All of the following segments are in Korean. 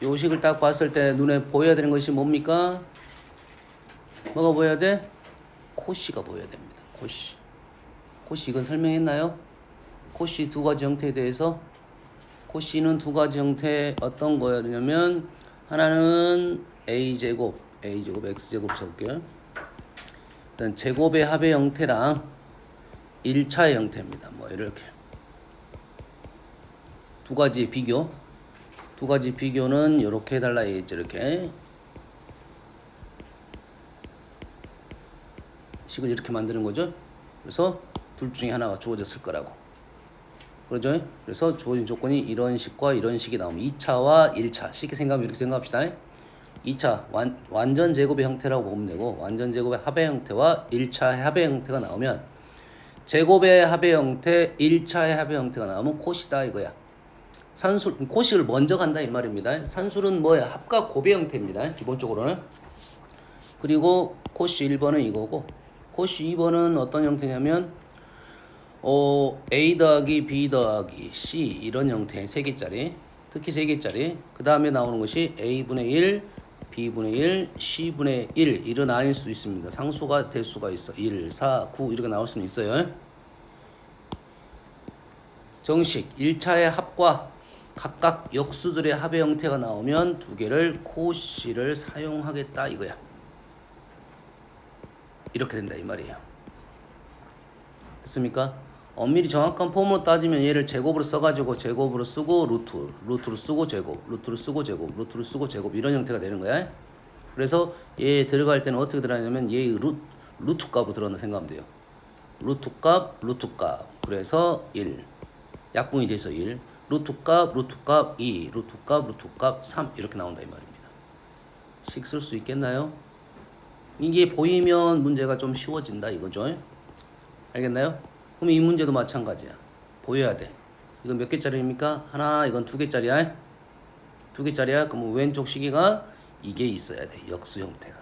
요 식을 딱 봤을 때 눈에 보여야 되는 것이 뭡니까? 뭐가 보여야 돼? 코시가 보여야 됩니다. 코시. 코시 이건 설명했나요? 코시 두 가지 형태에 대해서. 코시는 두 가지 형태 어떤 거냐면 하나는 a제곱 x제곱 적을게요. 일단 제곱의 합의 형태랑 1차의 형태입니다. 뭐 이렇게 두 가지 비교는 이렇게 해달라 했죠. 이렇게 식을 이렇게 만드는 거죠. 그래서 둘 중에 하나가 주어졌을 거라고. 그러죠? 그래서 주어진 조건이 이런 식과 이런 식이 나오면 2차와 1차 쉽게 생각하면 이렇게 생각합시다. 2차 완전 제곱의 형태라고 보면 되고 완전 제곱의 합의 형태와 1차의 합의 형태가 나오면 제곱의 합의 형태, 1차의 합의 형태가 나오면 코시다 이거야. 코식을 먼저 간다 이 말입니다. 산술은 뭐야? 합과 곱의 형태입니다. 기본적으로는. 그리고 코시 1번은 이거고 코시 2번은 어떤 형태냐면 A 더하기 B 더하기 C 이런 형태 3개짜리 특히 3개짜리 그 다음에 나오는 것이 A분의 1 B분의 1 C분의 1 이런 아닐 수 있습니다. 상수가 될 수가 있어. 1, 4, 9 이렇게 나올 수는 있어요. 정식 1차의 합과 각각 역수들의 합의 형태가 나오면 두 개를 코시를 사용하겠다 이거야. 이렇게 된다 이 말이에요. 됐습니까? 엄밀히 정확한 폼으로 따지면 얘를 제곱으로 써가지고 제곱으로 쓰고 루트로 쓰고 제곱, 루트로 쓰고 제곱, 루트로 쓰고 제곱 이런 형태가 되는 거야. 그래서 얘 들어갈 때는 어떻게 들어가냐면 얘의 루트 값으로 들어간다 생각하면 돼요. 루트 값. 그래서 1. 약분이 돼서 1. 루트 값 2. 루트 값 3. 이렇게 나온다 이 말입니다. 식 쓸 수 있겠나요? 이게 보이면 문제가 좀 쉬워진다 이거죠. 알겠나요? 그럼 이 문제도 마찬가지야. 보여야 돼. 이건 몇 개짜리입니까? 하나, 이건 2개짜리야. 2개짜리야. 그럼 왼쪽 시기가 이게 있어야 돼. 역수 형태가.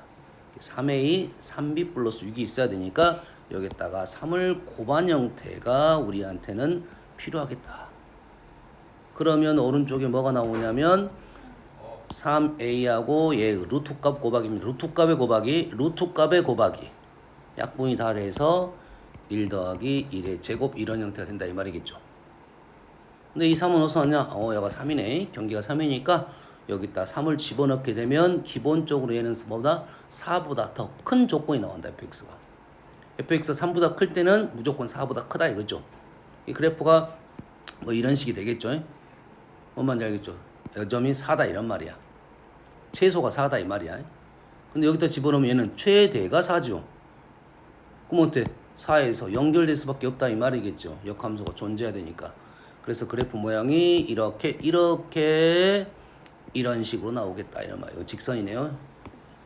3a, 3b 플러스 6이 있어야 되니까 여기다가 3을 곱한 형태가 우리한테는 필요하겠다. 그러면 오른쪽에 뭐가 나오냐면 3a하고 얘 루트값 곱하기입니다. 루트값의 곱하기. 약분이 다 돼서 1 더하기 1의 제곱 이런 형태가 된다 이 말이겠죠. 근데 이 3은 어디서 왔냐? 얘가 3이네. 경계가 3이니까 여기다 3을 집어넣게 되면 기본적으로 얘는 4보다 더 큰 조건이 나온다 fx가. fx가 3보다 클 때는 무조건 4보다 크다 이거죠. 이 그래프가 뭐 이런 식이 되겠죠. 뭔 말인지 알겠죠? 여점이 4다 이런 말이야. 최소가 4다 이 말이야. 근데 여기다 집어넣으면 얘는 최대가 4죠. 그럼 어때? 4에서 연결될 수밖에 없다 이 말이겠죠. 역함수가 존재해야 되니까. 그래서 그래프 모양이 이렇게 이런 식으로 나오겠다 이런 말이에요. 직선이네요.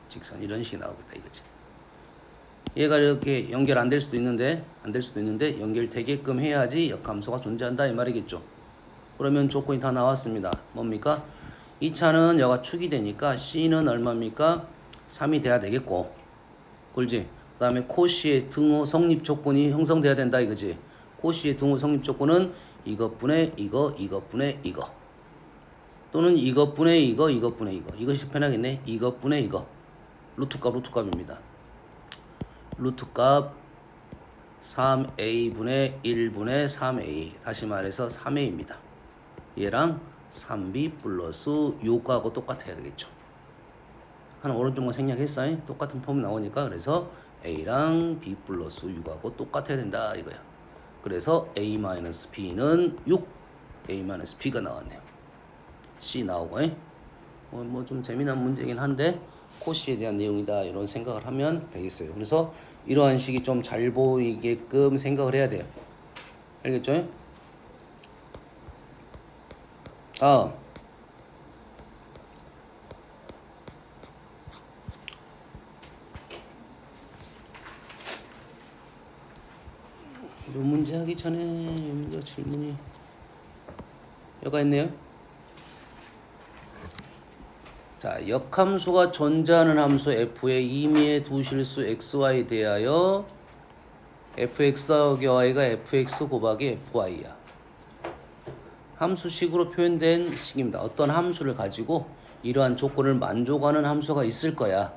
직선 이런 식이 나오겠다 이거지. 얘가 이렇게 연결 안 될 수도 있는데 연결되게끔 해야지 역함수가 존재한다 이 말이겠죠. 그러면 조건이 다 나왔습니다. 뭡니까? 2차는 여가 축이 되니까 C는 얼마입니까? 3이 돼야 되겠고. 그렇지? 그 다음에 코시의 등호 성립 조건이 형성돼야 된다 이거지. 코시의 등호 성립 조건은 이것분의 이거 또는 이것분의 이거 이것이 편하겠네. 이것분의 이거 루트값입니다. 루트값 3a분의 1분의 3a 다시 말해서 3a입니다. 얘랑 3b 플러스 6하고 똑같아야 되겠죠. 하나 오른쪽만 생략했어요. 똑같은 폼이 나오니까 그래서 a랑 b 플러스 6하고 똑같아야 된다 이거야. 그래서 a-b는 6 a-b가 나왔네요. C 나오고 뭐 좀 재미난 문제긴 한데 코시에 대한 내용이다 이런 생각을 하면 되겠어요. 그래서 이러한 식이 좀 잘 보이게끔 생각을 해야 돼요. 알겠죠? 이 문제 하기 전에 이 문제 질문이 여가 있네요. 자, 역함수가 존재하는 함수 f의 임의의 두 실수 xy에 대하여 fx 더하기 y가 fx 곱하기 fy야. 함수식으로 표현된 식입니다. 어떤 함수를 가지고 이러한 조건을 만족하는 함수가 있을 거야.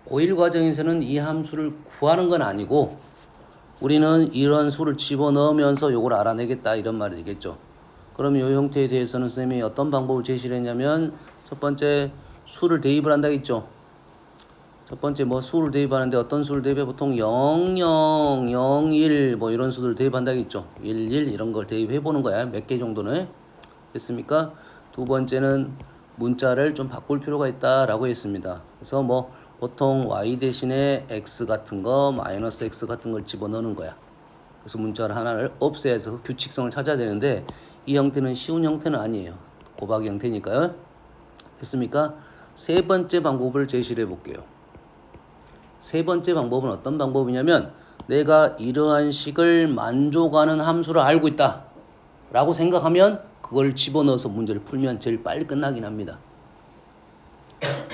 고1 과정에서는 이 함수를 구하는 건 아니고 우리는 이런 수를 집어넣으면서 요걸 알아내겠다 이런 말이 되겠죠. 그러면 이 형태에 대해서는 선생님이 어떤 방법을 제시를 했냐면 첫 번째 수를 대입을 한다 했죠. 첫 번째 뭐 수를 대입하는데 어떤 수를 대입해 보통 0, 0, 0, 1 뭐 이런 수를 대입한다 했죠. 1, 1 이런 걸 대입해 보는 거야. 몇 개 정도는. 됐습니까? 두 번째는 문자를 좀 바꿀 필요가 있다라고 했습니다. 그래서 뭐 보통 y 대신에 x 같은 거 마이너스 x 같은 걸 집어넣는 거야. 그래서 문자를 하나를 없애서 규칙성을 찾아야 되는데 이 형태는 쉬운 형태는 아니에요. 곱하기 형태니까요. 됐습니까? 세 번째 방법을 제시를 해볼게요. 세 번째 방법은 어떤 방법이냐면 내가 이러한 식을 만족하는 함수를 알고 있다 라고 생각하면 그걸 집어넣어서 문제를 풀면 제일 빨리 끝나긴 합니다.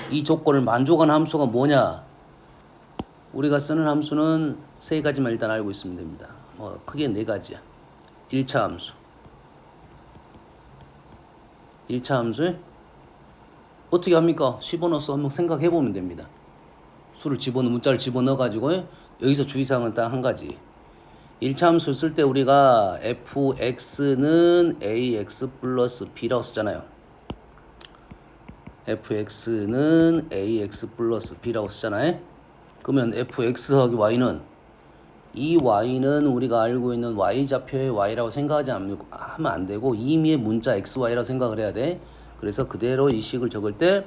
이 조건을 만족하는 함수가 뭐냐? 우리가 쓰는 함수는 세 가지만 일단 알고 있으면 됩니다. 뭐 크게 네 가지야. 1차 함수. 1차 함수 어떻게 합니까? 집어넣어서 한번 생각해 보면 됩니다. 수를 문자를 집어넣어 가지고 여기서 주의사항은 딱 한 가지. 1차 함수 쓸 때 우리가 fx는 ax 플러스 b라고 쓰잖아요. fx는 ax 플러스 b라고 쓰잖아요. 그러면 fx 더하기 y는 이 y는 우리가 알고 있는 y좌표의 y라고 하면 안 되고 임의의 문자 xy라고 생각을 해야 돼. 그래서 그대로 이 식을 적을 때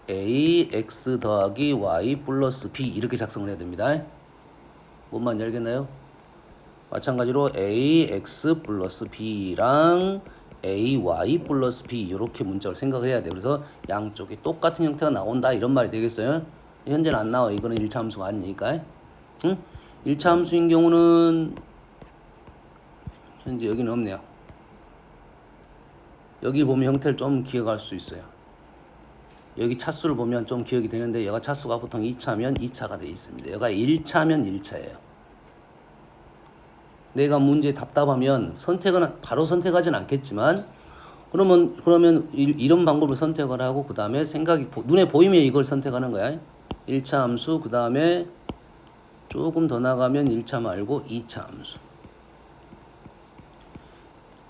ax 더하기 y 플러스 b 이렇게 작성을 해야 됩니다. 뭔 말인지 알겠나요? 마찬가지로 ax 플러스 b랑 ay 플러스 b 이렇게 문자를 생각을 해야 돼요. 그래서 양쪽이 똑같은 형태가 나온다 이런 말이 되겠어요. 현재는 안 나와. 이거는 1차 함수가 아니니까. 응? 1차 함수인 경우는 현재 여기는 없네요. 여기 보면 형태를 좀 기억할 수 있어요. 여기 차수를 보면 좀 기억이 되는데 얘가 차수가 보통 2차면 2차가 되어 있습니다. 얘가 1차면 1차예요. 내가 문제에 답답하면 바로 선택하진 않겠지만 그러면 이런 방법을 선택을 하고 그 다음에 눈에 보이면 이걸 선택하는 거야. 1차 함수 그 다음에 조금 더 나가면 1차 말고 2차 함수.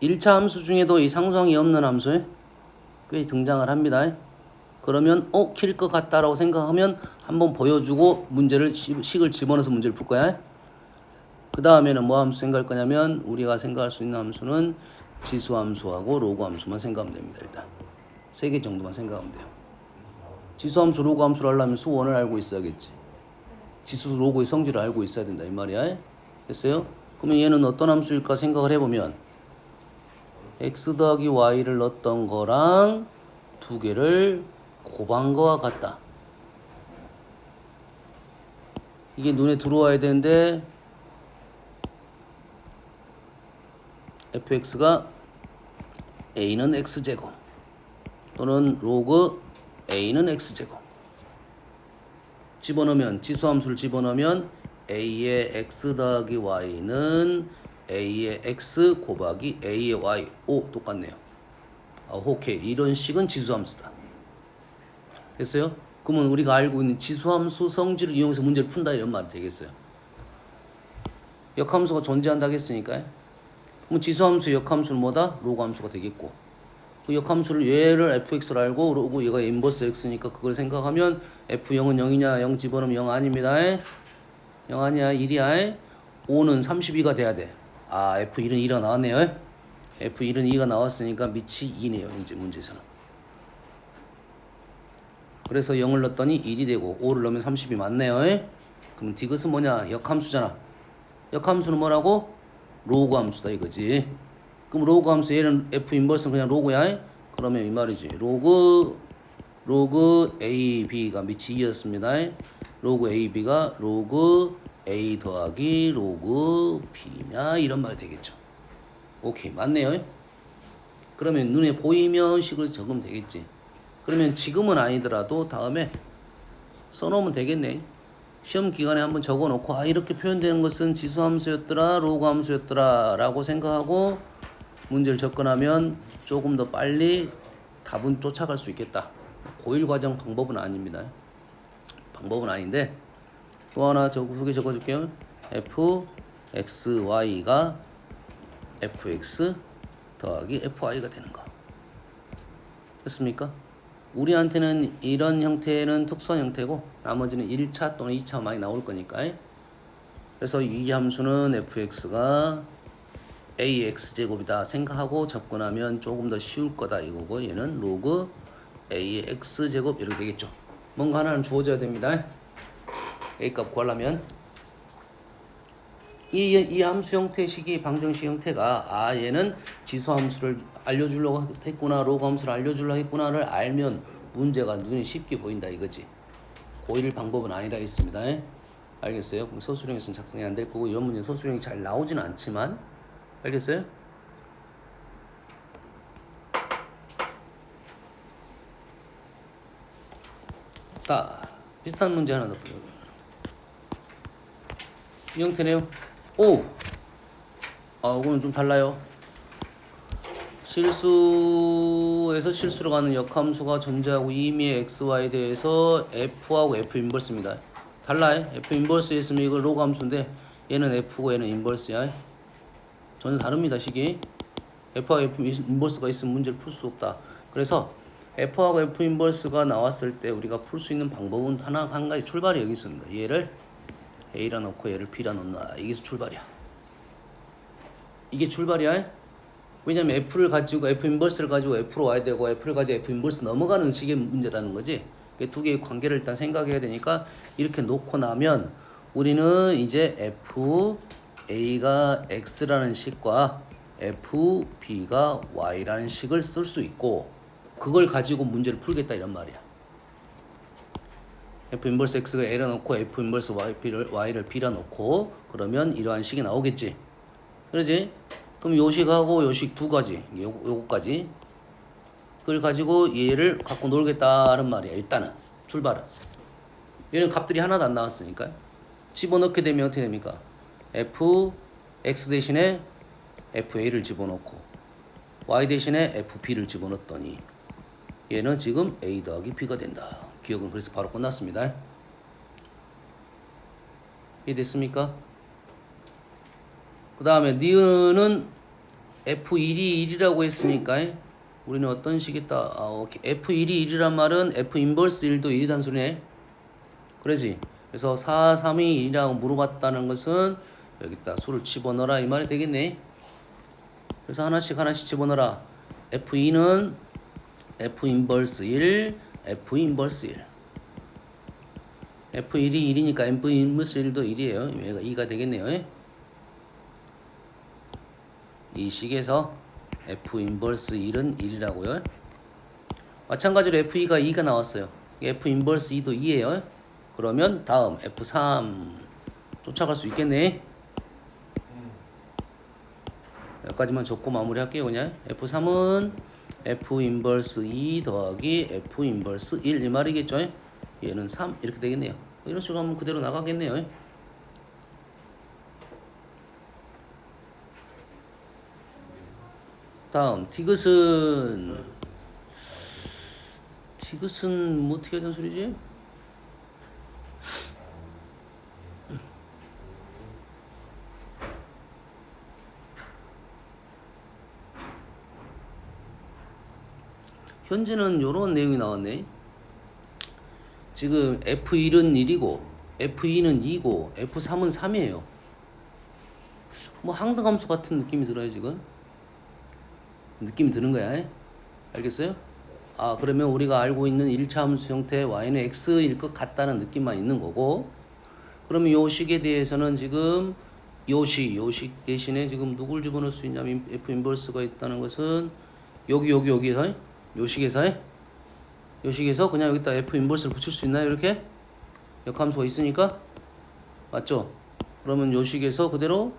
1차 함수 중에도 이 상수항이 없는 함수 꽤 등장을 합니다. 그러면 킬 것 같다라고 생각하면 한번 보여주고 식을 집어넣어서 문제를 풀 거야. 그 다음에는 뭐 함수 생각할 거냐면 우리가 생각할 수 있는 함수는 지수 함수하고 로그 함수만 생각하면 됩니다. 일단 3개 정도만 생각하면 돼요. 지수 함수, 로그 함수를 하려면 수원을 알고 있어야겠지. 지수, 로그의 성질을 알고 있어야 된다 이 말이야. 됐어요? 그러면 얘는 어떤 함수일까 생각을 해보면 x 더하기 y를 넣었던 거랑 두 개를 곱한 거와 같다. 이게 눈에 들어와야 되는데 fx가 a는 x제곱 또는 로그 a는 x제곱 집어넣으면 지수함수를 집어넣으면 a의 x 더하기 y는 a의 x 곱하기 a의 y 똑같네요. 오케이. 이런 식은 지수함수다. 됐어요? 그러면 우리가 알고 있는 지수함수 성질을 이용해서 문제를 푼다 이런 말이 되겠어요. 역함수가 존재한다고 했으니까요. 그럼 지수함수의 역함수는 뭐다? 로그함수가 되겠고 그 역함수를 얘를 fx를 알고 로그 얘가 인버스 x니까 그걸 생각하면 f0은 0이냐 0 집어넣으면 0 아닙니다. 0 아니야 1이야. 5는 32가 돼야 돼. f1은 2가 나왔네요. f1은 2가 나왔으니까 밑이 2네요. 이제 문제에서는. 그래서 0을 넣었더니 1이 되고 5를 넣으면 30이 맞네요. 그럼 디귿은 뭐냐? 역함수잖아. 역함수는 뭐라고? 로그 함수다 이거지. 그럼 로그 함수 얘는 f 인버스는 그냥 로그야. 그러면 이 말이지. 로그 ab가 밑이 2였습니다. 로그 ab가 로그 a 더하기 로그 b냐 이런 말이 되겠죠. 오케이 맞네요. 그러면 눈에 보이면 식을 적으면 되겠지. 그러면 지금은 아니더라도 다음에 써놓으면 되겠네. 시험 기간에 한번 적어 놓고 아 이렇게 표현되는 것은 지수 함수였더라 로그 함수였더라 라고 생각하고 문제를 접근하면 조금 더 빨리 답은 쫓아갈 수 있겠다. 고1 과정 방법은 아닙니다. 방법은 아닌데 또 하나 두개 적어줄게요. fxy가 fx 더하기 fy가 되는 거 됐습니까? 우리한테는 이런 형태는 특수한 형태고 나머지는 1차 또는 2차 많이 나올 거니까. 그래서 이 함수는 fx가 ax제곱이다 생각하고 접근하면 조금 더 쉬울 거다 이거고 얘는 로그 ax제곱 이렇게 되겠죠. 뭔가 하나는 주어져야 됩니다. a값 구하려면 이 함수 형태식이 방정식 형태가 아 얘는 지수 함수를 알려주려고 했구나 로그 함수를 알려주려고 했구나를 알면 문제가 눈에 쉽게 보인다 이거지. 고1 방법은 아니라 있습니다. 알겠어요? 그럼 서술형에서는 작성이 안 될 거고 이런 문제 서술형이 잘 나오지는 않지만 알겠어요? 자 비슷한 문제 하나 더 볼게요. 이 형태네요. 오! 아 이거는 좀 달라요. 실수에서 실수로 가는 역함수가 존재하고 임의의 xy에 대해서 f하고 f 인버스입니다. 달라. f 인버스에 있으면 이거 로그 함수인데 얘는 f고 얘는 인버스야. 전혀 다릅니다. 식이. f하고 f 인버스가 있으면 문제를 풀 수 없다. 그래서 f하고 f 인버스가 나왔을 때 우리가 풀 수 있는 방법은 한 가지 출발이 여기 있습니다. 얘를 a라 놓고 얘를 b라 놓나. 이게 출발이야. 이게 출발이야. 왜냐면 f를 가지고 f 인버스를 가지고 f로 와야 되고 f를 가지고 f 인버스 넘어가는 식의 문제라는 거지. 두 개의 관계를 일단 생각해야 되니까 이렇게 놓고 나면 우리는 이제 f a가 x라는 식과 f b가 y라는 식을 쓸 수 있고 그걸 가지고 문제를 풀겠다 이런 말이야. f 인버스 x가 a라 놓고 f 인버스 y를 b라 놓고 그러면 이러한 식이 나오겠지. 그러지? 그럼 요식하고 요식 두 가지, 요거까지 그걸 가지고 얘를 갖고 놀겠다는 말이야. 일단은 출발은 얘는 값들이 하나도 안 나왔으니까 집어넣게 되면 어떻게 됩니까? f x 대신에 f a를 집어넣고 y 대신에 f b를 집어넣었더니 얘는 지금 a 더하기 b가 된다. 기억은 그래서 바로 끝났습니다. 이해됐습니까? 그 다음에 니은은 F1이 1이라고 했으니까 우리는 어떤 식이다. F1이 1이란 말은 F 인버스 1도 1이란 소리네. 그러지? 그래서 4, 3이 1이라고 물어봤다는 것은 여기다 수를 집어넣어라 이 말이 되겠네. 그래서 하나씩 집어넣어라. F2는 F 인버스 1, F 인버스 1. F1이 1이니까 F 인버스 1도 1이에요. 얘가 2가 되겠네요. 이 식에서 F 인버스 1은 1이라고요. 마찬가지로 F2가 2가 나왔어요. F 인버스 2도 2예요. 그러면 다음 F3 쫓아갈 수 있겠네. 여기까지만 적고 마무리할게요. 그냥 F3은 F 인버스 2 더하기 F 인버스 1 이 말이겠죠. 얘는 3 이렇게 되겠네요. 이런 식으로 하면 그대로 나가겠네요. 다음 디귿은 뭐 어떻게 하자는 소리지? 현재는 요런 내용이 나왔네. 지금 F1은 1이고 F2는 2고 F3은 3이에요. 뭐 항등함수 같은 느낌이 들어요 지금. 느낌이 드는 거야. 알겠어요? 아 그러면 우리가 알고 있는 1차 함수 형태 y는 x일 것 같다는 느낌만 있는 거고 그러면 요 식에 대해서는 지금 요식 대신에 지금 누굴 집어넣을 수 있냐면 f 인버스가 있다는 것은 여기에서 요식에서 그냥 여기다 f 인버스를 붙일 수 있나요? 이렇게 역함수가 있으니까 맞죠? 그러면 요식에서 그대로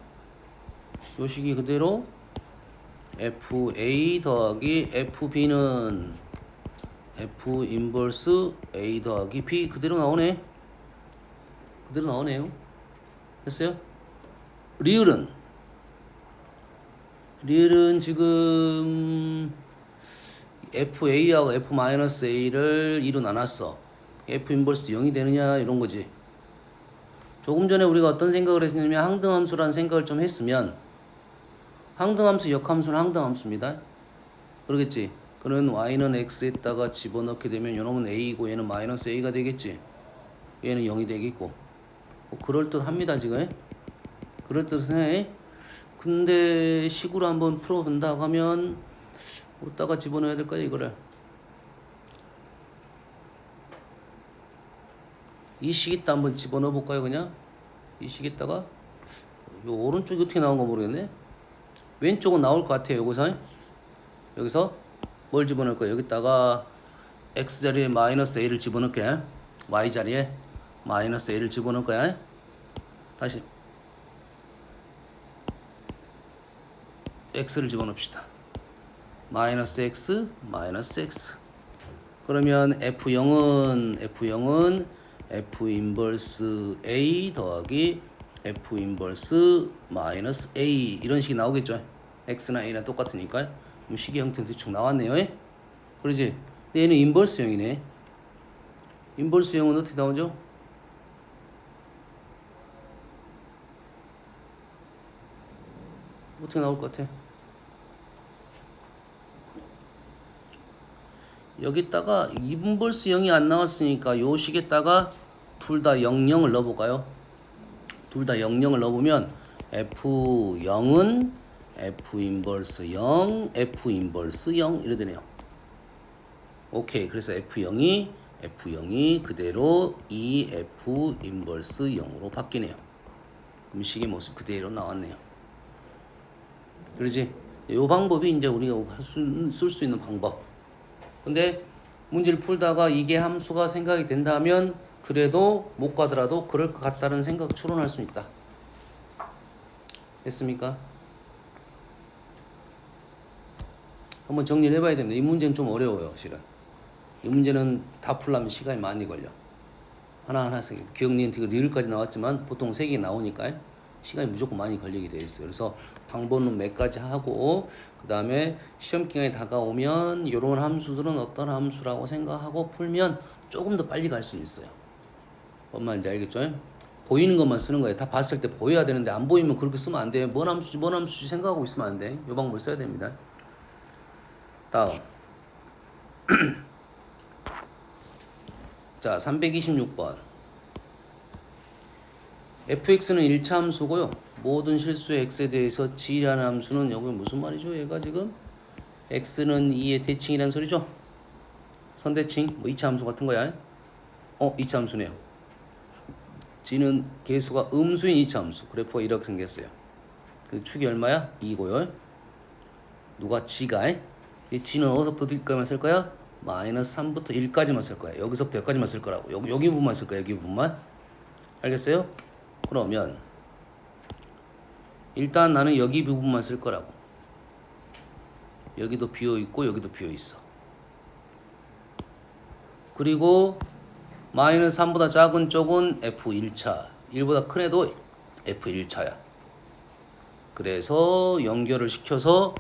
요식이 그대로 FA 더하기 FB는 F 인버스 A 더하기 B 그대로 나오네. 그대로 나오네요. 됐어요? 리을은 지금 FA하고 F-A를 2로 나눴어. F 인버스 0이 되느냐 이런 거지. 조금 전에 우리가 어떤 생각을 했냐면 항등함수라는 생각을 좀 했으면 항등함수 역함수는 항등함수입니다. 그러겠지. 그러면 y는 x에다가 집어넣게 되면 요놈은 a이고 얘는 마이너스 a가 되겠지. 얘는 0이 되겠고. 뭐 그럴듯합니다 지금. 그럴듯해. 근데 식으로 한번 풀어본다고 하면 어디다가 집어넣어야 될까요 이거를. 이 식에다 한번 집어넣어 볼까요 그냥. 이 식에다가 요 오른쪽이 어떻게 나온 거 모르겠네. 왼쪽은 나올 것 같아요 여기서 뭘 집어넣을 거야. 여기다가 x자리에 마이너스 a를 집어넣게. y자리에 마이너스 a를 집어넣을 거야. 다시 x를 집어넣읍시다. 마이너스 x 그러면 f0은 f 인버스 a 더하기 f 인버스 마이너스 a 이런 식이 나오겠죠. x나 a나 똑같으니까. 그럼 식의 형태는 대충 나왔네요. 그러지? 근데 얘는 인버스형이네. 인버스형은 어떻게 나오죠? 어떻게 나올 것 같아? 여기다가 인버스 0이 안 나왔으니까 요 식에다가 둘 다 00을 넣어볼까요? 둘 다 00을 넣어보면 F0은 F 인버스 0, F 인버스 0 이래 되네요. 오케이. 그래서 F0이 그대로 EF 인버스 0으로 바뀌네요. 그럼 식의 모습 그대로 나왔네요. 그러지? 이 방법이 이제 우리가 쓸 수 있는 방법. 근데 문제를 풀다가 이게 함수가 생각이 된다면 그래도 못 가더라도 그럴 것 같다는 생각 추론할 수 있다. 됐습니까? 한번 정리를 해봐야 됩니다. 이 문제는 좀 어려워요, 실은. 이 문제는 다 풀려면 시간이 많이 걸려. 하나하나씩 기억 니은티가 리을까지 나왔지만 보통 3개 나오니까 시간이 무조건 많이 걸리게 돼 있어요. 그래서 방법은 몇 가지 하고 그 다음에 시험 기간이 다가오면 이런 함수들은 어떤 함수라고 생각하고 풀면 조금 더 빨리 갈 수 있어요. 뭔 말인지 알겠죠? 보이는 것만 쓰는 거예요. 다 봤을 때 보여야 되는데 안 보이면 그렇게 쓰면 안 돼. 뭔 함수지 생각하고 있으면 안 돼. 이 방법을 써야 됩니다. 다음 자 326번 fx는 1차 함수고요. 모든 실수의 x에 대해서 g라는 함수는 여기 무슨 말이죠? 얘가 지금 x는 2의 대칭이라는 소리죠? 선대칭 뭐 2차 함수 같은 거야. 2차 함수네요. g는 개수가 음수인 2차 함수. 그래프가 이렇게 생겼어요. 그 축이 얼마야? 2고요. 누가 g가? 이 g는 어디서부터 어디까지만 쓸 거야? 마이너스 3부터 1까지만 쓸 거야. 여기서부터 여기까지만 쓸 거라고. 여기 부분만 쓸 거야. 여기 부분만. 알겠어요? 그러면 일단 나는 여기 부분만 쓸 거라고. 여기도 비어있고 여기도 비어있어. 그리고 마이너스 3보다 작은 쪽은 F1차 1보다 큰 애도 F1차야. 그래서 연결을 시켜서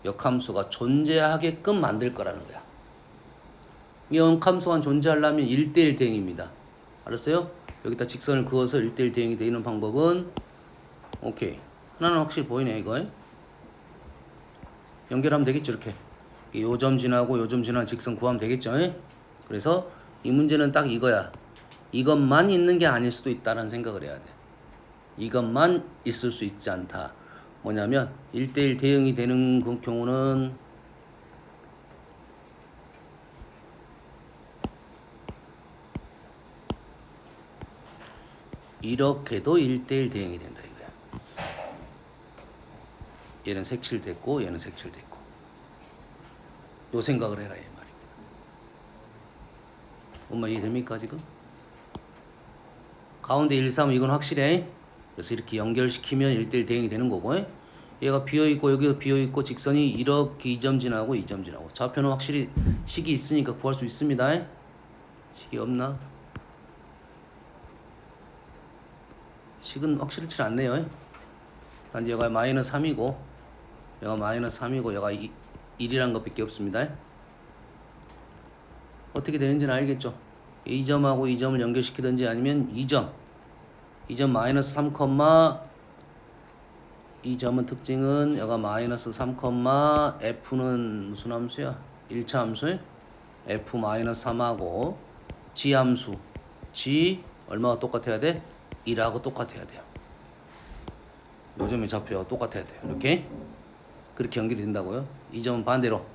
역함수가 존재하게끔 만들 거라는 거야. 이 역함수가 존재하려면 1대1 대응입니다. 알았어요? 여기다 직선을 그어서 1대1 대응이 되는 방법은 오케이. 하나는 확실히 보이네 이거. 연결하면 되겠죠 이렇게. 요 점 지나고 요 점 지나는 직선 구하면 되겠죠. 그래서 이 문제는 딱 이거야. 이것만 있는 게 아닐 수도 있다는 생각을 해야 돼. 이것만 있을 수 있지 않다. 뭐냐면 1대1 대응이 되는 그 경우는 이렇게도 1대1 대응이 된다 이거야. 얘는 색칠됐고 얘는 색칠됐고 요 생각을 해라 이 말입니다. 엄마 이해됩니까 지금? 가운데 1, 3 이건 확실해. 그래서 이렇게 연결시키면 1대1 대응이 되는 거고 얘가 비어있고 여기도 비어있고 직선이 이렇게 2점 지나고 2점 지나고 좌표는 확실히 식이 있으니까 구할 수 있습니다. 식이 없나? 식은 확실치 않네요. 단지 여가 마이너스 3이고 여가 마이너스 3이고 여가 1이란 것밖에 없습니다. 어떻게 되는지는 알겠죠? 이 점하고 이 점을 연결시키든지 아니면 이 점 마이너스 3, 이 점은 특징은 여가 마이너스 3, f는 무슨 함수야? 1차 함수 f 마이너스 3하고 g 함수 g 얼마가 똑같아야 돼? 1하고 똑같아야 돼요. 요 점의 좌표가 똑같아야 돼요. 이렇게 그렇게 연결이 된다고요. 이 점은 반대로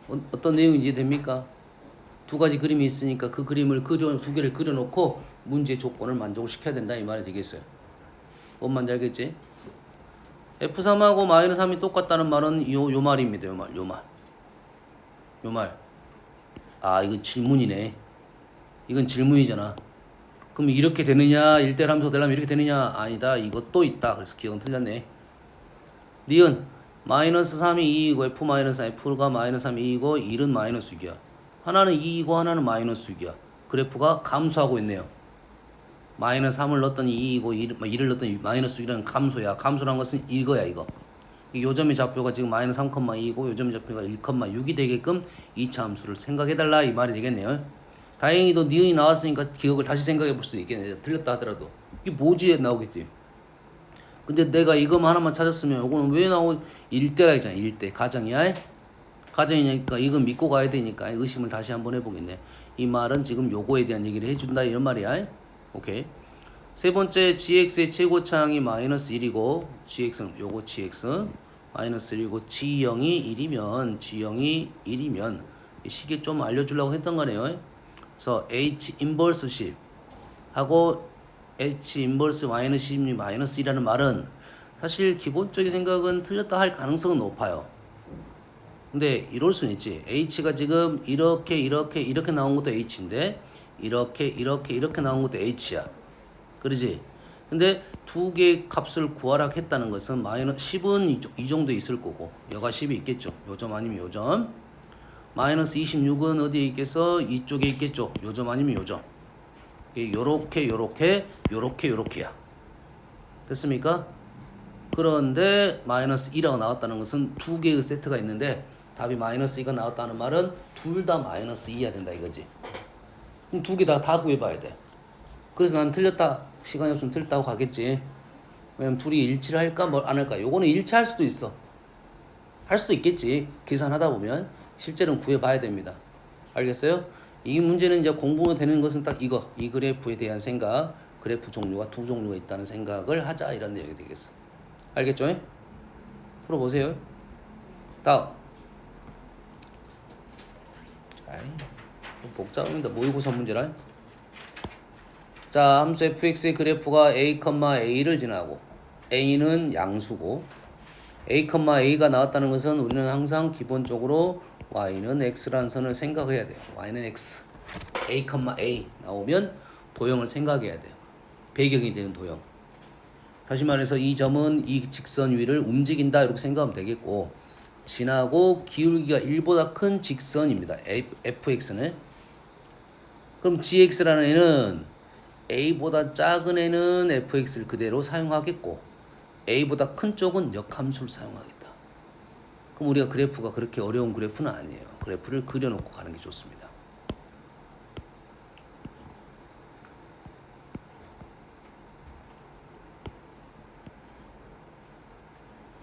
어떤 내용인지 이해됩니까? 두 가지 그림이 있으니까 그 그림을 그 두 개를 그려놓고 문제 조건을 만족을 시켜야 된다 이 말이 되겠어요. 뭔 말인지 알겠지? F3하고 마이너스 3이 똑같다는 말은 요 말입니다. 요 말. 아, 이건 질문이네. 이건 질문이잖아. 그럼 이렇게 되느냐? 1대 함수 되려면 이렇게 되느냐? 아니다. 이것도 있다. 그래서 기억은 틀렸네. 니은 마이너스 3이 2이고 F 마이너스 F가 마이너스 3이 2이고 1은 마이너스 6이야. 하나는 2이고 하나는 마이너스 6이야. 그래프가 감소하고 있네요. 마이너스 3을 넣었더니 2이고 1을 넣었더니 마이너스 6이라는 감소야. 감소란 것은 이거야 이거. 요 점의 좌표가 지금 마이너스 3,2이고 요 점의 좌표가 1,6이 되게끔 2차 함수를 생각해달라 이 말이 되겠네요. 다행히도 니은이 나왔으니까 기억을 다시 생각해 볼 수도 있겠네. 틀렸다 하더라도 이게 뭐지 나오겠지. 근데 내가 이것만 하나만 찾았으면 요거는 왜 나오 1대라 했잖아. 1대 가정이야. 가정이니까 이건 믿고 가야 되니까 의심을 다시 한번 해보겠네. 이 말은 지금 요거에 대한 얘기를 해준다 이런 말이야. 오케이. 세 번째 gx의 최고차항이 마이너스 1이고 gx는 요거 gx 마이너스 1이고 g0이 1이면 이 식을 좀 알려주려고 했던 거네요. 그래서 h 인버스 10 하고 h 인버스 마이너스 10이 마이너스 1이라는 말은 사실 기본적인 생각은 틀렸다 할 가능성은 높아요. 근데 이럴 수는 있지. h가 지금 이렇게 나온 것도 h인데 이렇게 나온 것도 h야. 그러지? 근데 두 개의 값을 구하라 했다는 것은 마이너스 10은 이 정도 있을 거고 여가 10이 있겠죠. 요 점 아니면 요 점. 마이너스 26은 어디에 있겠어? 이쪽에 있겠죠. 요 점 아니면 요 점. 요렇게야. 됐습니까? 그런데 마이너스 2라고 나왔다는 것은 두 개의 세트가 있는데 답이 마이너스 2가 나왔다는 말은 둘 다 마이너스 2여야 된다 이거지. 그럼 두 개 다 구해봐야 돼. 그래서 난 틀렸다. 시간이 없으면 틀렸다고 가겠지. 왜냐면 둘이 일치를 할까 뭘 안 할까. 요거는 일치할 수도 있어. 할 수도 있겠지. 계산하다 보면 실제로는 구해봐야 됩니다. 알겠어요? 이 문제는 이제 공부가 되는 것은 딱 이거. 이 그래프에 대한 생각. 그래프 종류가 두 종류가 있다는 생각을 하자 이런 내용이 되겠어. 알겠죠? 풀어보세요. 다음. 자, 복잡합니다. 모의고사 문제라. 자, 함수 fx의 그래프가 a, a를 지나고 a는 양수고 a가 나왔다는 것은 우리는 항상 기본적으로 y는 x라는 선을 생각해야 돼요. y는 x, a, 나오면 도형을 생각해야 돼요. 배경이 되는 도형. 다시 말해서 이 점은 이 직선 위를 움직인다 이렇게 생각하면 되겠고 지나고 기울기가 1보다 큰 직선입니다. fx는. 그럼 gx라는 애는 a보다 작은 애는 fx를 그대로 사용하겠고 a보다 큰 쪽은 역함수를 사용하겠다. 그럼 우리가 그래프가 그렇게 어려운 그래프는 아니에요. 그래프를 그려놓고 가는 게 좋습니다.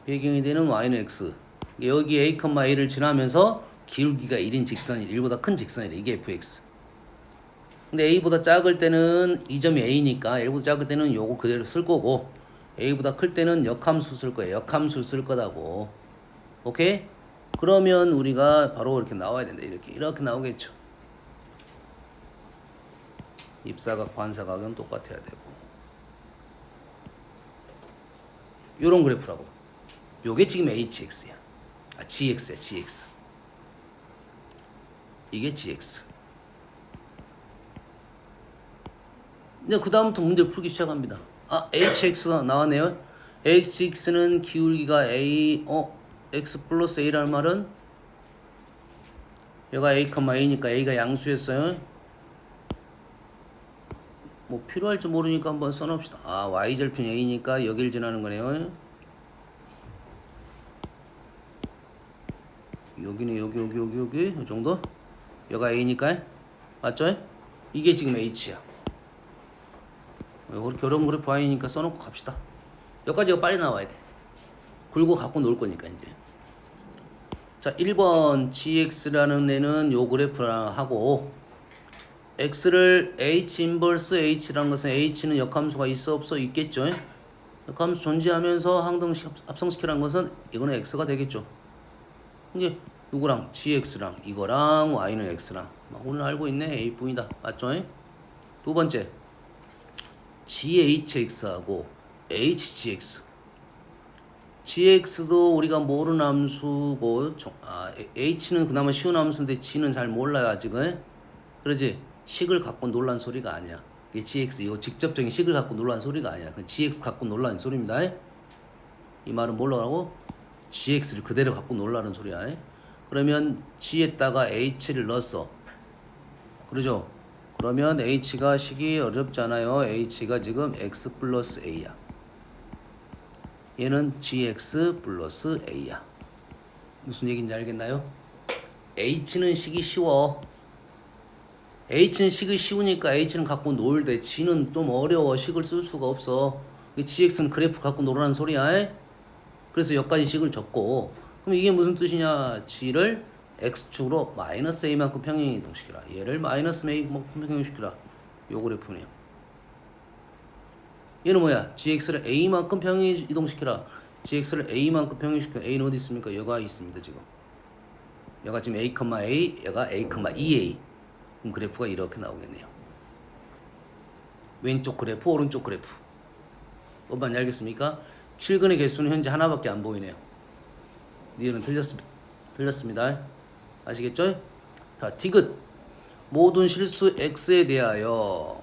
배경이 되는 y는 x. 여기 a, a를 지나면서 기울기가 1인 직선이 1보다 큰 직선이래. 이게 fx. 근데 a보다 작을 때는 이 점이 a니까 a보다 작을 때는 요거 그대로 쓸 거고 a보다 클 때는 역함수 쓸 거예요. 역함수 쓸 거다고. 오케이? 그러면 우리가 바로 이렇게 나와야 된다. 이렇게 나오겠죠. 입사각, 반사각은 똑같아야 되고. 요런 그래프라고. 요게 지금 hx야. 아, gx야, gx. 이게 gx. 이제 그 다음부터 문제를 풀기 시작합니다. 아, hx가 나왔네요. hx는 기울기가 a, x 플러스 a라는 말은 얘가 a, a니까 a가 양수였어요. 뭐 필요할지 모르니까 한번 써놓읍시다. 아, y절편 a니까 여길 지나는 거네요. 여기네, 여기 이 정도? 여가 a니까 맞죠? 이게 지금 h야. 그렇게 어려운 그래프 y니까 써놓고 갑시다. 여기까지가 빨리 나와야 돼. 굴고 갖고 놀 거니까 이제. 자, 1번 gx라는 애는 요 그래프랑 하고 x를 h 인버스 h라는 것은 h는 역함수가 있어 없어 있겠죠. 역함수 존재하면서 항등식 합성시키라는 것은 이거는 x가 되겠죠. 이게 누구랑 gx랑 이거랑 y는 x랑 오늘 알고 있네. a뿐이다. 맞죠? 두 번째 ghx하고 hgx gx도 우리가 모르는 함수고 h는 그나마 쉬운 함수인데 g는 잘 몰라요 아직은. 그러지? 식을 갖고 놀란 소리가 아니야. 이게 gx 이거 직접적인 식을 갖고 놀란 소리가 아니야. 그 gx 갖고 놀라는 소리입니다. 이 말은 뭐라고? gx를 그대로 갖고 놀라는 소리야. 그러면 g에다가 h를 넣었어. 그러죠? 그러면 h가 식이 어렵잖아요. h가 지금 x 플러스 a야. 얘는 gx 플러스 a야. 무슨 얘기인지 알겠나요? h는 식이 쉬워. h는 식이 쉬우니까 h는 갖고 놀되 g는 좀 어려워. 식을 쓸 수가 없어. gx는 그래프 갖고 놀라는 소리야. 그래서 여기까지 식을 적고, 그럼 이게 무슨 뜻이냐? g를 x축으로 마이너스 a만큼 평행 이동시키라. 얘를 마이너스 a만큼 평행 이동시키라. 요 그래프네요. 얘는 뭐야? gx를 a만큼 평행 이동시키라. gx를 a만큼 평행시켜. a는 어디 있습니까? 여가 있습니다 지금. 여가 지금 a, 얘가 a, 2a. 그럼 그래프가 이렇게 나오겠네요. 왼쪽 그래프, 오른쪽 그래프. 뭔 말인지 알겠습니까? 실근의 개수는 현재 하나밖에 안 보이네요. 니은은 틀렸습니다. 아시겠죠? 자, 디귿. 모든 실수 x에 대하여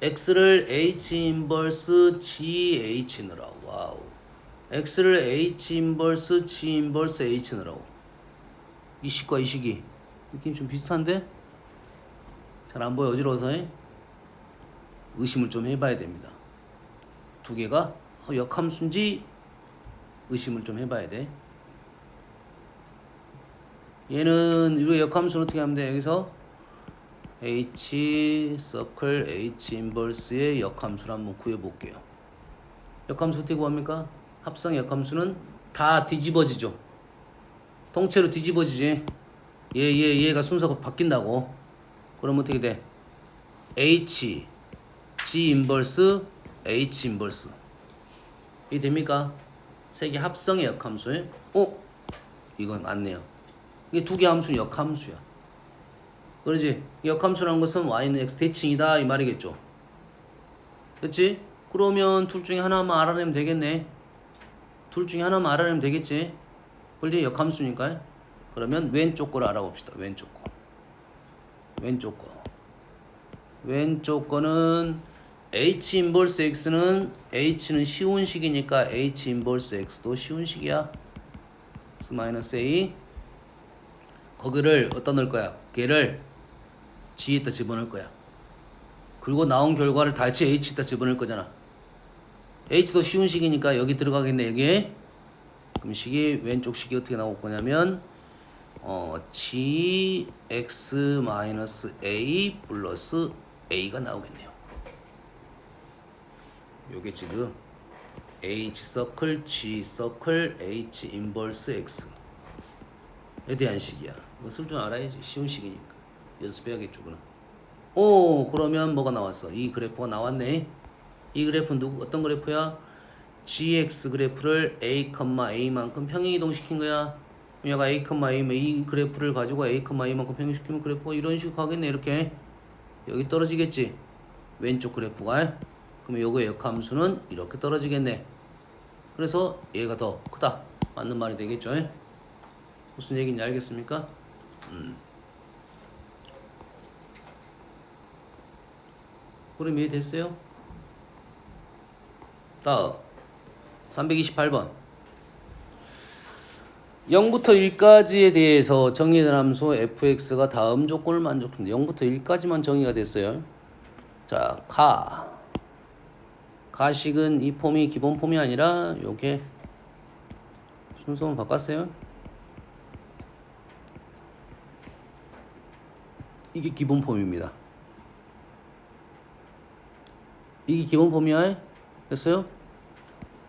x를 h 인버스 gh 넣으라고. 와우. x를 h 인버스 g 인버스 h 넣으라고. 이 식과 이 식이 느낌 좀 비슷한데? 잘 안 보여. 어지러워서 의심을 좀 해봐야 됩니다. 두 개가 역함수인지 의심을 좀 해봐야 돼. 얘는 이거 역함수는 어떻게 하면 돼? 여기서 h 서클 h 인버스의 역함수를 한번 구해볼게요. 역함수 어떻게 구합니까? 합성 역함수는 다 뒤집어지죠. 통째로 뒤집어지지. 얘가 순서가 바뀐다고. 그럼 어떻게 돼? h g 인버스 h 인버스 이 됩니까? 세 개 합성의 역함수. 이거 맞네요. 이게 두 개 함수는 역함수야. 그러지? 역함수라는 것은 y는 x 대칭이다 이 말이겠죠. 그렇지? 그러면 둘 중에 하나만 알아내면 되겠네. 둘 중에 하나만 알아내면 되겠지. 그걸 역함수니까. 그러면 왼쪽 거를 알아봅시다. 왼쪽 거. 왼쪽 거는 h 인버스 x는 h는 쉬운 식이니까 h 인버스 x도 쉬운 식이야. x 마이너스 a. 거기를 어디다 넣을 거야? 걔를 g에다 집어넣을 거야. 그리고 나온 결과를 다시 h에다 집어넣을 거잖아. h도 쉬운 식이니까 여기 들어가겠네. 여기에. 그럼 식이 왼쪽 식이 어떻게 나올 거냐면 gx 마이너스 a 플러스 a가 나오겠네요. 요게 지금 h 서클 g 서클 h 인버스 x에 대한 식이야. 이거 쓸 줄 알아야지. 쉬운 식이니까 연습해야겠죠. 그러면 뭐가 나왔어? 이 그래프가 나왔네. 이 그래프는 어떤 그래프야? gx 그래프를 a, a만큼 평행 이동시킨 거야. 얘가 a, a면 이 그래프를 가지고 a, a만큼 평행시키면 그래프가 이런 식으로 가겠네. 이렇게 여기 떨어지겠지. 왼쪽 그래프가. 그러면 요거의 역함수는 이렇게 떨어지겠네. 그래서 얘가 더 크다. 맞는 말이 되겠죠. 무슨 얘기인지 알겠습니까? 그럼 이해됐어요? 다음 328번. 0부터 1까지에 대해서 정의된 함수 fx가 다음 조건을 만족합니다. 0부터 1까지만 정의가 됐어요. 자, 가식은 이 폼이 기본 폼이 아니라 요게 순서만 바꿨어요. 이게 기본 폼입니다. 이게 기본 폼이야? 됐어요?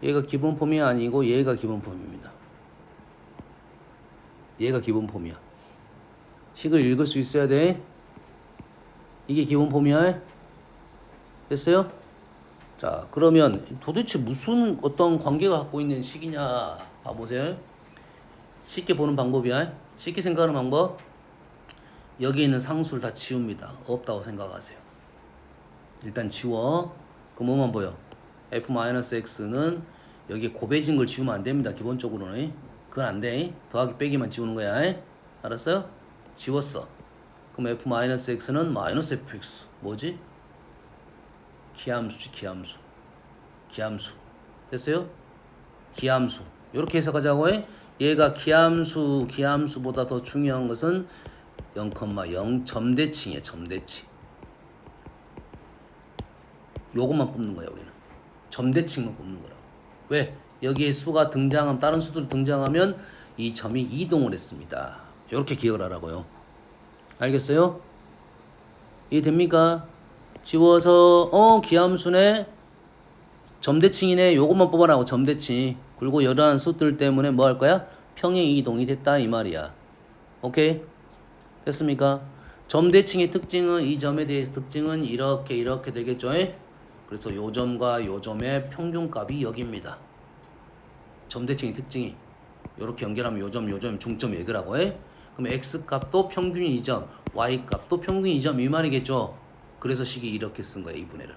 얘가 기본 폼이 아니고 얘가 기본 폼입니다. 얘가 기본 폼이야. 식을 읽을 수 있어야 돼. 이게 기본 폼이야. 됐어요? 자, 그러면 도대체 무슨 어떤 관계가 갖고 있는 식이냐 봐보세요. 쉽게 보는 방법이야. 쉽게 생각하는 방법. 여기 있는 상수를 다 지웁니다. 없다고 생각하세요. 일단 지워. 그럼 뭐만 보여? f-x는 여기 곱해진 걸 지우면 안 됩니다. 기본적으로는. 그건 안 돼. 더하기 빼기만 지우는 거야. 알았어요? 지웠어. 그럼 f-x는 -fx. 뭐지? 기함수지, 기함수. 됐어요? 기함수. 이렇게 해석하자고 해. 얘가 기함수보다 더 중요한 것은 0,0 점대칭이야, 점대칭. 요것만 뽑는 거야, 우리는. 점대칭만 뽑는 거라고. 왜? 여기에 수가 등장하면, 다른 수들이 등장하면 이 점이 이동을 했습니다. 이렇게 기억을 하라고요. 알겠어요? 이해됩니까? 지워서 기함수네, 점대칭이네, 요것만 뽑아라고. 점대칭. 그리고 이러한 수들 때문에 뭐 할 거야? 평행 이동이 됐다 이 말이야. 오케이? 됐습니까? 점대칭의 특징은, 이 점에 대해서 특징은 이렇게 되겠죠. 그래서 요 점과 요 점의 평균값이 여기입니다. 점대칭의 특징이 이렇게 연결하면 요 점 중점 얘기라고 해. 그럼 x값도 평균이 2점, y값도 평균이 2점 이 말이겠죠. 그래서 식이 이렇게 쓴 거야, 2분의를.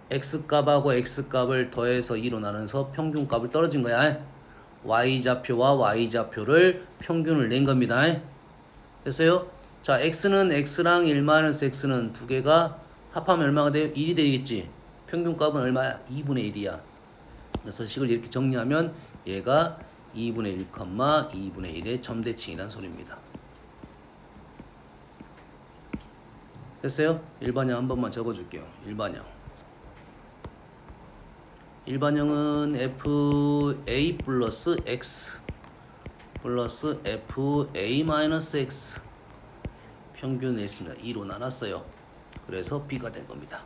x값하고 x값을 더해서 2로 나눠서 평균값을 떨어진 거야. y좌표와 y좌표를 평균을 낸 겁니다. 됐어요? 자, x는 x랑 1-x는 두 개가 합하면 얼마가 돼요? 1이 되겠지. 평균값은 얼마야? 2분의 1이야. 그래서 식을 이렇게 정리하면 얘가 2분의 1, 2분의 1의 점대칭이란 소리입니다. 됐어요? 일반형 한 번만 적어줄게요. 일반형은 fa 플러스 x 플러스 fa-x 평균을 냈습니다. 2로 나눴어요. 그래서 b가 된 겁니다.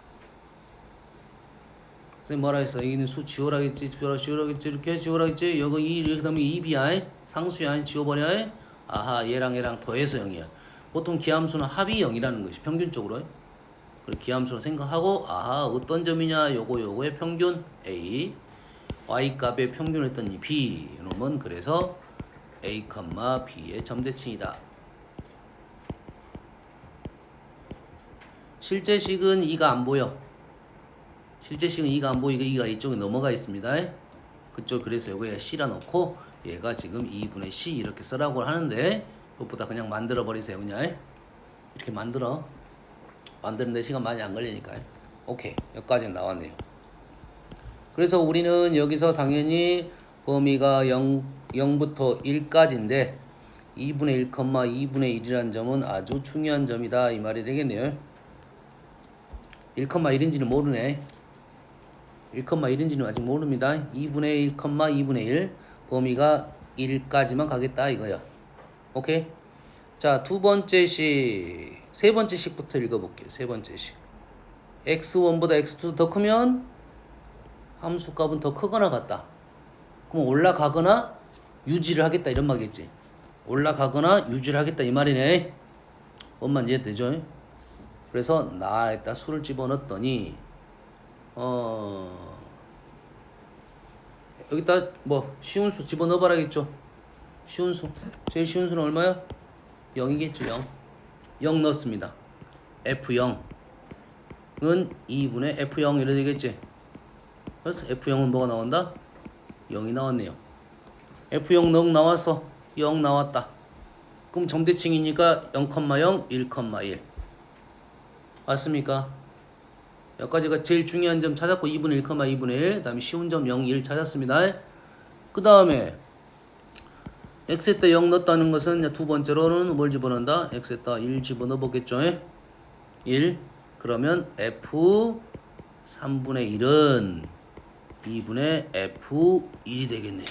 선생님 뭐라 했어? 여기는 수 지워라겠지, 지워라겠지, 이렇게 지워라겠지. 여기 이렇게 되면 2b야, 상수야, 지워버려. 아하, 얘랑 더해서 0이야. 보통 기함수는 합이 0이라는 것이 평균적으로. 그리고 기함수로 생각하고, 아하, 어떤 점이냐? 요거의 평균 a, y 값의 평균을 했더니 b. 이놈은 그래서 a, b의 점대칭이다. 실제식은 2가 안 보여. 실제식은 2가 안 보이고 2가 이쪽에 넘어가 있습니다. 그쪽, 그래서 여기에 c라 넣고 얘가 지금 2분의 c 이렇게 쓰라고 하는데, 그것보다 그냥 만들어 버리세요. 그냥 이렇게 만드는데 시간 많이 안 걸리니까. 오케이, 여기까지는 나왔네요. 그래서 우리는 여기서 당연히 범위가 0부터 1까지인데 2분의 1, 2분의 1이라는 점은 아주 중요한 점이다 이 말이 되겠네요. 1,1인지는 모르네. 1,1인지는 아직 모릅니다. 2분의 1, 2분의 1 범위가 1까지만 가겠다 이거야. 오케이? 자, 세 번째 식부터 읽어볼게요. 세 번째 식. x1보다 x2가 더 크면 함수값은 더 크거나 같다. 그럼 올라가거나 유지를 하겠다 이런 말이겠지. 올라가거나 유지를 하겠다 이 말이네. 뭔만 이해되죠? 그래서 나에다 수를 집어넣었더니 여기다 뭐 쉬운 수 집어넣어봐라겠죠. 쉬운 수. 제일 쉬운 수는 얼마야? 0이겠죠. 0 넣었습니다. F0은 2분의 F0 이래 되겠지. 그래서 F0은 뭐가 나온다? 0이 나왔네요. F0 0 나왔어. 0 나왔다. 그럼 점대칭이니까 0,0, 1,1 맞습니까? 여기까지가 제일 중요한 점 찾았고 2분의 1, 2분의 1 그 다음에 쉬운 점 0, 1 찾았습니다. 그 다음에 x에다 0 넣었다는 것은 이제 두 번째로는 뭘 집어넣는다? x에다 1 집어넣어 보겠죠? 1. 그러면 f 3분의 1은 2분의 f1이 되겠네.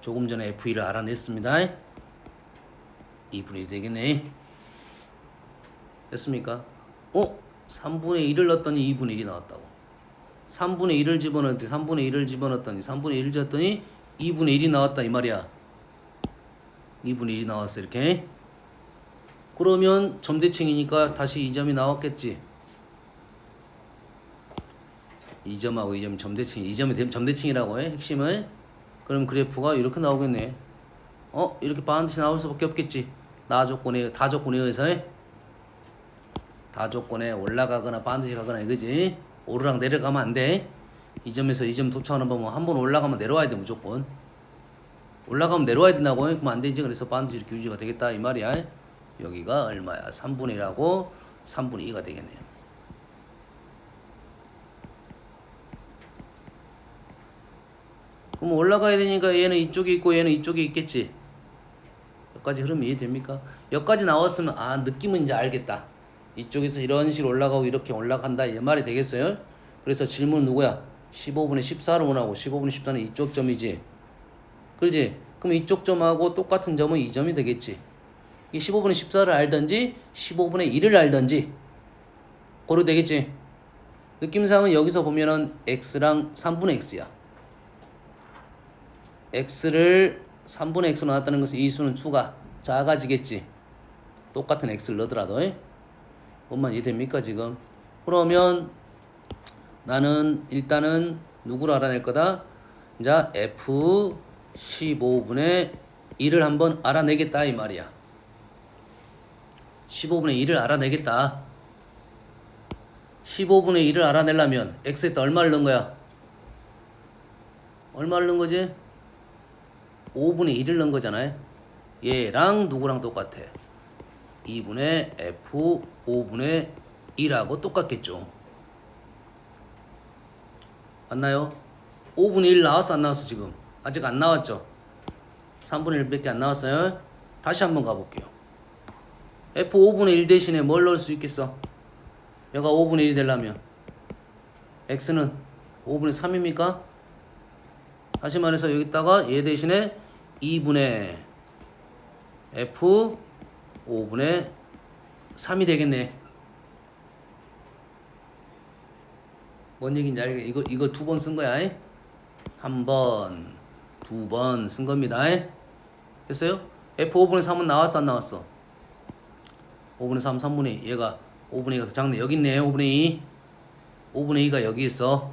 조금 전에 f1을 알아냈습니다. 2분의 1이 되겠네. 됐습니까? 3분의 1을 넣었더니 2분의 1이 나왔다고. 3분의 1을 집어넣었더니 3분의 1을 집어넣었더니 3분의 1을 집었더니 2분의 1이 나왔다 이 말이야. 2분의 1이 나왔어 이렇게. 그러면 점대칭이니까 다시 이 점이 나왔겠지. 이 점하고 이 점이 점대칭, 이 점이 점대칭이라고 해 핵심은. 그럼 그래프가 이렇게 나오겠네. 이렇게 반드시 나올 수밖에 없겠지. 다조건에 의해서 다조건에 올라가거나 반드시 가거나 이거지. 오르락 내려가면 안 돼. 이 점에서 이 점 도착하는 방법 한 번 올라가면 내려와야 돼 무조건. 올라가면 내려와야 된다고. 그러면 안 되지. 그래서 반드시 이렇게 유지가 되겠다 이 말이야. 여기가 얼마야? 3분의 1하고 3분의 2가 되겠네요. 그럼 올라가야 되니까 얘는 이쪽에 있고 얘는 이쪽에 있겠지. 여기까지 흐름이 이해됩니까? 여기까지 나왔으면 느낌은 이제 알겠다. 이쪽에서 이런 식으로 올라가고 이렇게 올라간다 이 말이 되겠어요? 그래서 질문은 누구야? 15분의 14를 원하고 15분의 14는 이쪽 점이지. 그렇지? 그럼 이쪽 점하고 똑같은 점은 이 점이 되겠지. 이 15분의 14를 알든지 15분의 1을 알든지 고려 되겠지. 느낌상은 여기서 보면은 x랑 3분의 x야. x를 3분의 x로 나왔다는 것은 이 수는 수가 작아지겠지. 똑같은 x를 넣더라도. 뭔만 이해됩니까 지금? 그러면 나는 일단은 누구를 알아낼 거다? 자, f 15분의 1을 한번 알아내겠다 이 말이야. 15분의 1을 알아내겠다. 15분의 1을 알아내려면 x에다 얼마를 넣은 거야? 얼마를 넣은 거지? 5분의 1을 넣은 거잖아요. 얘랑 누구랑 똑같아? 2분의 f 5분의 1하고 똑같겠죠. 맞나요? 5분의 1 나왔어 안 나왔어 지금? 아직 안 나왔죠? 3분의 1밖에 안 나왔어요? 다시 한번 가볼게요. f 5분의 1 대신에 뭘 넣을 수 있겠어? 얘가 5분의 1이 되려면 x는 5분의 3입니까? 다시 말해서 여기다가 얘 대신에 2분의 f 5분의 3이 되겠네. 뭔 얘기인지 알겠? 이거 두 번 쓴 거야. 한 번, 두 번 쓴 겁니다. 됐어요? f 5분의 3은 나왔어 안 나왔어? 5분의 3, 3분의 2. 얘가 5분의 2가 더 작네. 여기 있네. 5분의 2. 5분의 2가 여기 있어.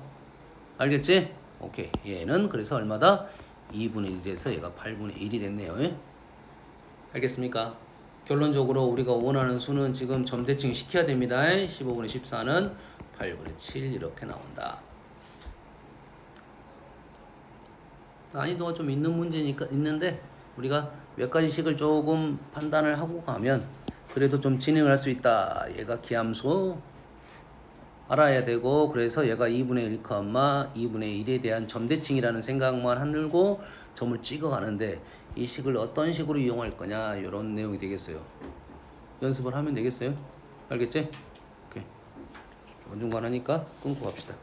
알겠지? 오케이. 얘는 그래서 얼마다? 2분의 1이 돼서 얘가 8분의 1이 됐네요. 알겠습니까? 결론적으로 우리가 원하는 수는 지금 점대칭 시켜야 됩니다. 15분의 14는 8분의 7 이렇게 나온다. 난이도가 좀 있는 문제니까 있는데 우리가 몇 가지씩을 조금 판단을 하고 가면 그래도 좀 진행을 할 수 있다. 얘가 기함수 알아야 되고, 그래서 얘가 2분의 1, 2분의 1에 대한 점대칭이라는 생각만 하늘고 점을 찍어 가는데 이 식을 어떤 식으로 이용할 거냐 이런 내용이 되겠어요. 연습을 하면 되겠어요. 알겠지? 오케이. 중간하니까 끊고 갑시다.